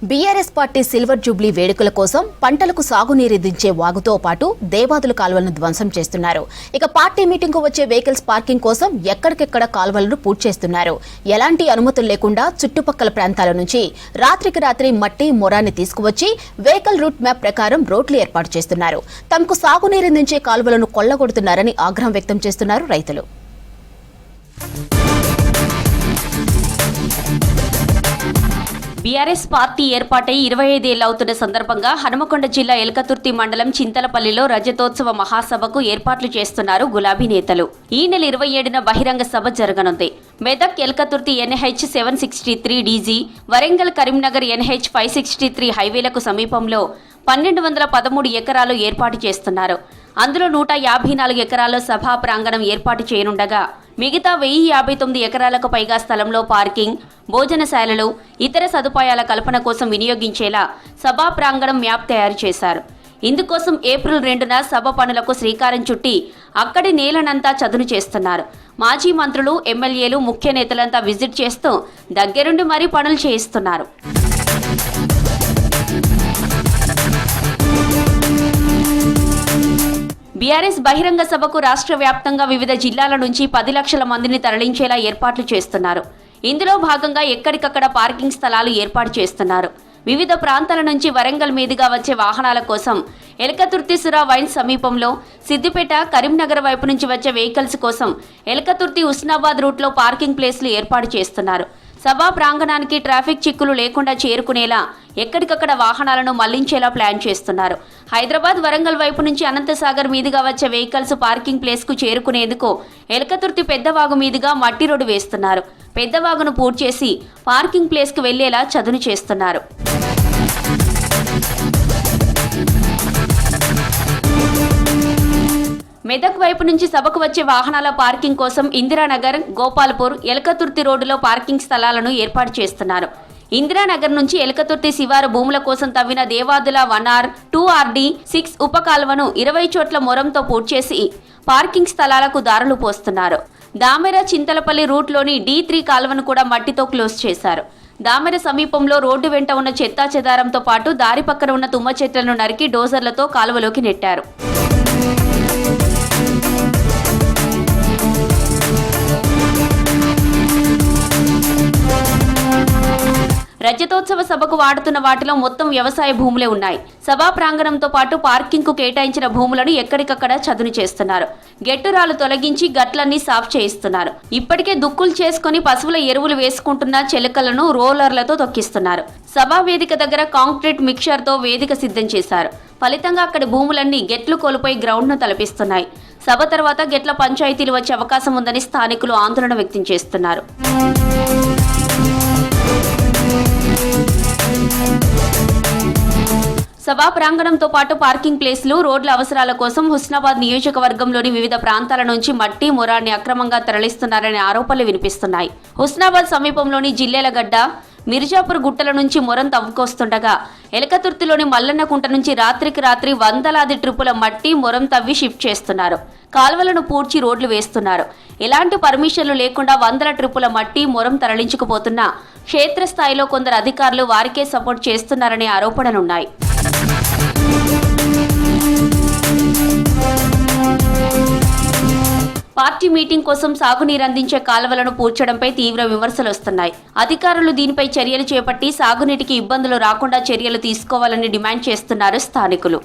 BRS party silver Jubilee వేడుకల కోసం పంటలకు సాగునీరందించే వాగుతో పాటు దేవాదుల కాల్వలను ధ్వంసం చేస్తున్నారు. ఇక పార్టీ మీటింగ్కు వచ్చే వెహికల్స్ పార్కింగ్ కోసం ఎక్కడికెక్కడ కాల్వలను పూర్తి చేస్తున్నారు. ఎలాంటి అనుమతులు లేకుండా చుట్టుపక్కల ప్రాంతాల నుంచి రాత్రికి రాత్రి మట్టి మొరాన్ని తీసుకువచ్చి వెహికల్ రూట్ మ్యాప్ ప్రకారం రోడ్లు ఏర్పాటు చేస్తున్నారు. తమకు సాగునీరందించే కాల్వలను కొల్లగొడుతున్నారని ఆగ్రహం వ్యక్తం చేస్తున్నారు రైతులు. బీఆర్ఎస్ పార్టీ ఏర్పాటై 25 ఏళ్లవుతున్న సందర్భంగా హనుమకొండ జిల్లా ఎల్కతుర్తి మండలం చింతలపల్లిలో రజతోత్సవ మహాసభకు ఏర్పాట్లు చేస్తున్నారు గులాబీ నేతలు. ఈ నెల 27న బహిరంగ సభ జరగనుంది. Medak Elkathurthi NH 763 DG, Warangal Karimnagar NH 563 హైవేలకు సమీపంలో 1213 ఎకరాలు ఏర్పాటు చేస్తున్నారు. అందులో 154 ఎకరాల్లో సభా ప్రాంగణం ఏర్పాటు చేయనుండగా మిగతా 1059 ఎకరాలకు పైగా స్థలంలో పార్కింగ్, భోజనశాలలు, ఇతర సదుపాయాల కల్పన కోసం వినియోగించేలా సభా ప్రాంగణం మ్యాప్ తయారు చేశారు. ఇందుకోసం ఏప్రిల్ 2న సభ పనులకు శ్రీకారం చుట్టి అక్కడి నేలనంతా చదును చేస్తున్నారు. మాజీ మంత్రులు, ఎమ్మెల్యేలు, ముఖ్య నేతలంతా విజిట్ చేస్తూ దగ్గరుండి మరీ పనులు చేయిస్తున్నారు. బీఆర్ఎస్ బహిరంగ సభకు రాష్ట్ర వ్యాప్తంగా వివిధ జిల్లాల నుంచి 10 లక్షల మందిని తరలించేలా ఏర్పాట్లు చేస్తున్నారు. ఇందులో భాగంగా ఎక్కడికక్కడ పార్కింగ్ స్థలాలు ఏర్పాటు చేస్తున్నారు. వివిధ ప్రాంతాల నుంచి వరంగల్ మీదుగా వచ్చే వాహనాల కోసం ఎల్కతుర్తి-సురా వైన్స్ సమీపంలో, సిద్దిపేట, కరీంనగర్ వైపు నుంచి వచ్చే వెహికల్స్ కోసం ఎల్కతుర్తి-హుస్నాబాద్ రూట్లో పార్కింగ్ ప్లేస్లు ఏర్పాటు చేస్తున్నారు. సభా ప్రాంగణానికి ట్రాఫిక్ చిక్కులు లేకుండా చేరుకునేలా ఎక్కడికక్కడ వాహనాలను మళ్లించేలా ప్లాన్ చేస్తున్నారు. హైదరాబాద్, వరంగల్ వైపు నుంచి అనంతసాగర్ మీదుగా వచ్చే వెహికల్స్ పార్కింగ్ ప్లేస్కు చేరుకునేందుకు ఎల్కతుర్తి పెద్దవాగు మీదుగా మట్టి రోడ్డు వేస్తున్నారు. పెద్దవాగును పూర్తి చేసి పార్కింగ్ ప్లేస్కు వెళ్లేలా చదును చేస్తున్నారు. మెదక్ వైపు నుంచి సభకు వచ్చే వాహనాల పార్కింగ్ కోసం ఇందిరానగర్, గోపాల్పూర్, ఎల్కతుర్తి రోడ్డులో పార్కింగ్ స్థలాలను ఏర్పాటు చేస్తున్నారు. ఇందిరానగర్ నుంచి ఎల్కతుర్తి శివారు భూముల కోసం తవ్విన దేవాదుల 1R, 2RD 6 ఉపకాల్వను 20 చోట్ల మొరంతో పూర్తి చేసి పార్కింగ్ స్థలాలకు దారులు పోస్తున్నారు. దామెర చింతలపల్లి రూట్లోని D3 కాల్వను కూడా మట్టితో క్లోజ్ చేశారు. దామెర సమీపంలో రోడ్డు వెంట ఉన్న చెత్తా చెదారంతో పాటు దారి పక్కన ఉన్న తుమ్మ చెట్లను నరికి డోజర్లతో కాలువలోకి నెట్టారు. రజతోత్సవ సభకు వాడుతున్న వాటిలో మొత్తం వ్యవసాయ భూములే ఉన్నాయి. సభా ప్రాంగణంతో పాటు పార్కింగ్ కు కేటాయించిన భూములను ఎక్కడికక్కడ చదును చేస్తున్నారు. గెట్టురాలు తొలగించి గట్లన్నీ సాఫ్ చేయిస్తున్నారు. ఇప్పటికే దుక్కులు చేసుకుని పశువుల ఎరువులు వేసుకుంటున్న చెలకలను రోలర్లతో తొక్కిస్తున్నారు. సభా వేదిక దగ్గర కాంక్రీట్ మిక్చర్ తో వేదిక సిద్ధం చేశారు. ఫలితంగా అక్కడి భూములన్నీ గెట్లు కోల్పోయి గ్రౌండ్ ను తలపిస్తున్నాయి. సభ తర్వాత గెట్ల పంచాయతీలు వచ్చే అవకాశం ఉందని స్థానికులు ఆందోళన వ్యక్తం చేస్తున్నారు. సభా ప్రాంగణంతో పాటు పార్కింగ్ ప్లేస్లు, రోడ్ల అవసరాల కోసం హుస్నాబాద్ నియోజకవర్గంలోని వివిధ ప్రాంతాల నుంచి మట్టి మొరాన్ని అక్రమంగా తరలిస్తున్నారనే ఆరోపణలు వినిపిస్తున్నాయి. హుస్నాబాద్ సమీపంలోని జిల్లేలగడ్డ, మిర్జాపూర్ గుట్టల నుంచి మొరం తవ్వుకొస్తుండగా ఎలకతుర్తిలోని మల్లన్నకుంట నుంచి రాత్రికి రాత్రి వందలాది ట్రిప్పుల మట్టి మొరం తవ్వి షిఫ్ట్ చేస్తున్నారు. కాల్వలను పూడ్చి రోడ్లు వేస్తున్నారు. ఎలాంటి పర్మిషన్లు లేకుండా వందల ట్రిప్పుల మట్టి మొరం తరలించుకుపోతున్నా క్షేత్రస్థాయిలో కొందరు అధికారులు వారికే సపోర్ట్ చేస్తున్నారనే ఆరోపణలున్నాయి. పార్టీ మీటింగ్ కోసం సాగునీరు అందించే కాలువలను పూడ్చడంపై తీవ్ర విమర్శలు వస్తున్నాయి. అధికారులు దీనిపై చర్యలు చేపట్టి సాగునీటికి ఇబ్బందులు రాకుండా చర్యలు తీసుకోవాలని డిమాండ్ చేస్తున్నారు స్థానికులు.